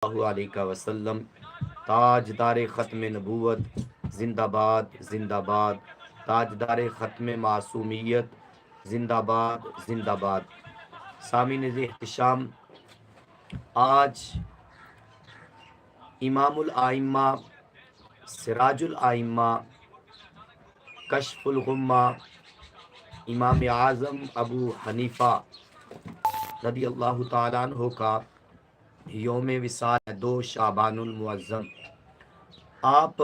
اللہ علیہ وسلم، تاجدار ختم نبوت، زندہ باد زندہ باد، تاجدار ختم معصومیت، زندہ باد زندہ باد۔ سامعین احتشام، آج امام الائمہ، سراج الائمہ، کشف الغمہ، امام اعظم ابو حنیفہ رضی اللہ تعالیٰ عنہ کا یوم وصال 2 شعبان المعظم۔ آپ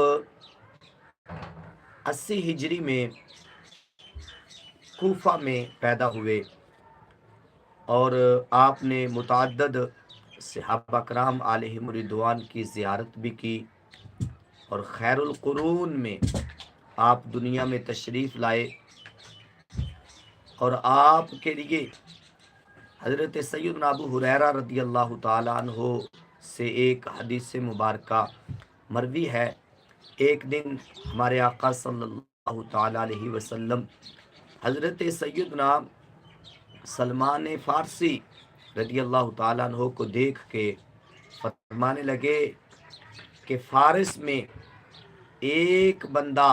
80 ہجری میں کوفہ میں پیدا ہوئے اور آپ نے متعدد صحابہ کرام علیہم رضوان کی زیارت بھی کی، اور خیر القرون میں آپ دنیا میں تشریف لائے، اور آپ کے لیے حضرت سیدنا ابو ہریرہ رضی اللہ تعالیٰ عنہ سے ایک حدیث مبارکہ مروی ہے۔ ایک دن ہمارے آقا صلی اللہ تعالیٰ علیہ وسلم حضرت سیدنا سلمان فارسی رضی اللہ تعالیٰ عنہ کو دیکھ کے فرمانے لگے کہ فارس میں ایک بندہ،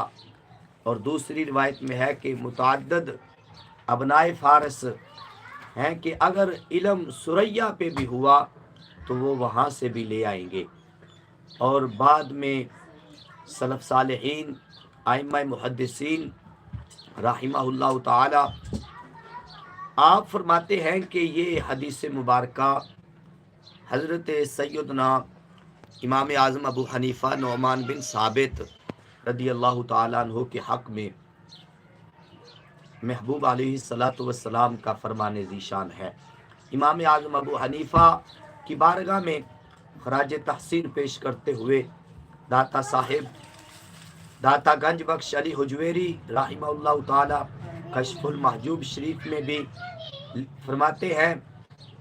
اور دوسری روایت میں ہے کہ متعدد ابنائے فارس ہیں، کہ اگر علم سریا پہ بھی ہوا تو وہ وہاں سے بھی لے آئیں گے۔ اور بعد میں سلف صالحین، ائمہ محدثین رحمہ اللہ تعالی، آپ فرماتے ہیں کہ یہ حدیث مبارکہ حضرت سیدنا امام اعظم ابو حنیفہ نعمان بن ثابت رضی اللہ تعالیٰ عنہ کے حق میں محبوب علیہ الصلاۃ والسلام کا فرمان ذیشان ہے۔ امام اعظم ابو حنیفہ کی بارگاہ میں خراج تحسین پیش کرتے ہوئے داتا صاحب داتا گنج بخش علی حجویری رحمہ اللہ تعالی کشف المحجوب شریف میں بھی فرماتے ہیں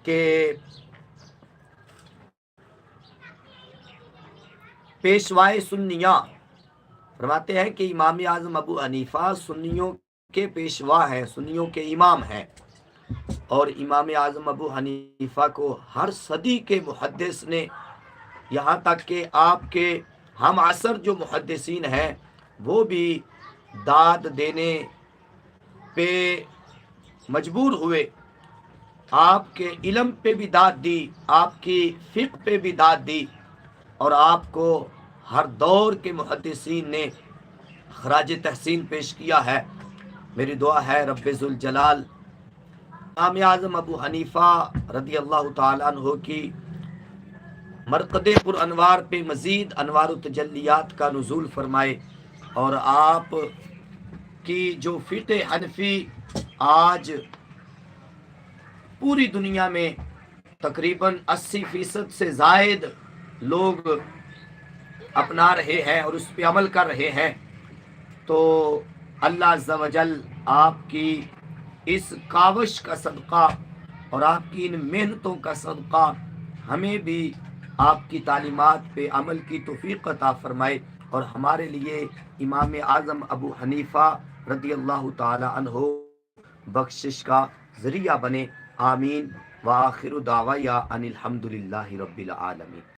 کہ پیشوائے سنیاں، فرماتے ہیں کہ امام اعظم ابو حنیفہ سنیوں کے پیشوا ہیں، سنیوں کے امام ہیں، اور امام اعظم ابو حنیفہ کو ہر صدی کے محدث نے، یہاں تک کہ آپ کے ہم عصر جو محدثین ہیں وہ بھی داد دینے پہ مجبور ہوئے، آپ کے علم پہ بھی داد دی، آپ کی فقہ پہ بھی داد دی، اور آپ کو ہر دور کے محدثین نے خراج تحسین پیش کیا ہے۔ میری دعا ہے رب ذوالجلال امام اعظم ابو حنیفہ رضی اللہ تعالیٰ عنہ کی مرقد پر انوار پہ مزید انوار و تجلیات کا نزول فرمائے، اور آپ کی جو فقہ حنفی آج پوری دنیا میں تقریباً 80% سے زائد لوگ اپنا رہے ہیں اور اس پہ عمل کر رہے ہیں، تو اللہ عز و جل آپ کی اس کاوش کا صدقہ اور آپ کی ان محنتوں کا صدقہ ہمیں بھی آپ کی تعلیمات پہ عمل کی توفیق عطا فرمائے، اور ہمارے لیے امام اعظم ابو حنیفہ رضی اللہ تعالی عنہ بخشش کا ذریعہ بنے۔ آمین۔ وآخر دعوایا ان الحمد للہ رب العالمین۔